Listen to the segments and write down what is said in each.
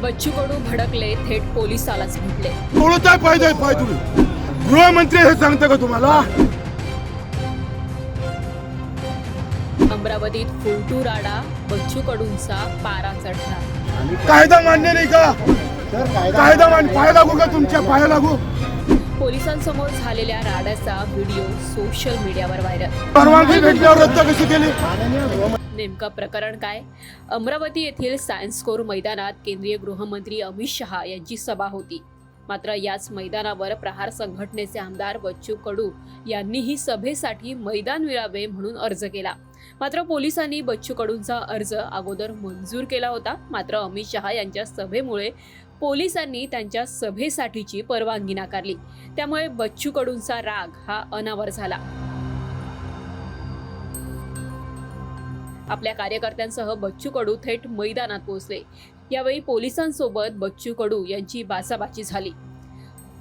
बच्चू कडू भडकले, थेट पोलिसालाच भेटले. कोणता फायदा आहे पाय तुम्ही गृहमंत्री हे सांगता का तुम्हाला? अमरावतीत फुलटू राडा, बच्चू कडूंचा पारा चढला. कायदा मान्य नाही का? कायदा मान्य पाय लागू का तुमच्या पाया लागू? पोलिसांसमोर झालेल्या राड्याचा व्हिडिओ सोशल मीडियावर व्हायरल. परवानगी भेटल्यावर रद्द कशी केली? नेमकं प्रकरण काय? अमरावती येथील सायन्स कोर मैदानात केंद्रीय गृहमंत्री अमित शहा यांची सभा होती. मात्र याच मैदानावर प्रहार संघटनेचे आमदार बच्चू कडू यांनीही सभेसाठी मैदान मिळावे म्हणून अर्ज केला. मात्र पोलिसांनी बच्चू कडूंचा अर्ज अगोदर मंजूर केला होता. मात्र अमित शहा यांच्या सभेमुळे पोलिसांनी त्यांच्या सभेसाठीची परवानगी नाकारली. त्यामुळे बच्चू कडूंचा राग हा अनावर झाला. आपल्या कार्यकर्त्यांसह बच्चू कडू थेट मैदानात पोहोचले. यावेळी पोलिसांसोबत बच्चू कडू यांची बाचाबाची झाली.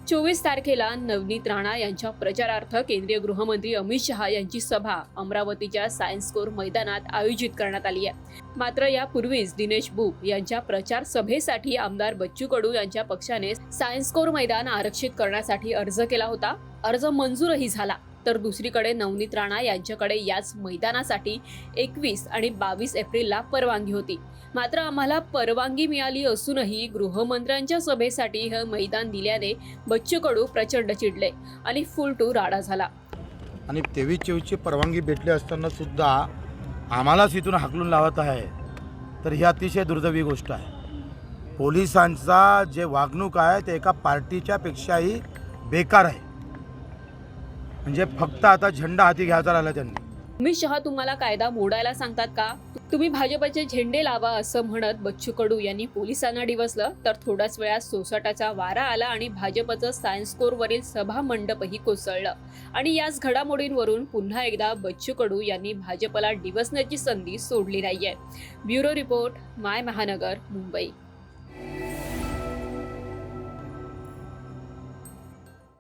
24 तारखेला नवनीत राणा यांच्या प्रचारार्थ केंद्रीय गृहमंत्री अमित शहा यांची सभा अमरावतीच्या सायन्स कोर मैदानात आयोजित करण्यात आली आहे. मात्र यापूर्वीच दिनेश बुक यांच्या प्रचार सभेसाठी आमदार बच्चू कडू यांच्या पक्षाने सायन्स कोर मैदान आरक्षित करण्यासाठी अर्ज केला होता. अर्ज मंजूरही झाला. तर दुसरीकडे नवनीत राणा यांच्याकडे याच मैदानासाठी 21 आणि 22 एप्रिलला परवानगी होती. मात्र आम्हाला परवानगी मिळाली असूनही गृहमंत्र्यांच्या सभेसाठी हे मैदान दिल्याने बच्चू कडू प्रचंड चिडले आणि फुलटू राडा झाला. आणि 23-24ची परवानगी भेटली असताना सुद्धा आम्हालाच इथून हाकलून लावत आहे, तर ही अतिशय दुर्दैवी गोष्ट आहे. पोलिसांचा जे वागणूक आहे ते एका पार्टीच्या पेक्षाही बेकार आहे. म्हणजे फक्त आता झेंडा हाती घ्यायचा राहिला त्यांनी. अमित शहा तुम्हाला कायदा मोडायला सांगतात का? तुम्ही भाजपचे झेंडे लावा असं म्हणत बच्चू कडू यांनी पोलिसांना डिवचलं. तर थोड्याच वेळात सोसाटाचा वारा आला आणि भाजपचं सायन्स कोरवरील सभा मंडपही कोसळलं. आणि याच घडामोडींवरून पुन्हा एकदा बच्चू कडू यांनी भाजपला डिवचण्याची संधी सोडली नाहीये. ब्युरो रिपोर्ट, माय महानगर, मुंबई.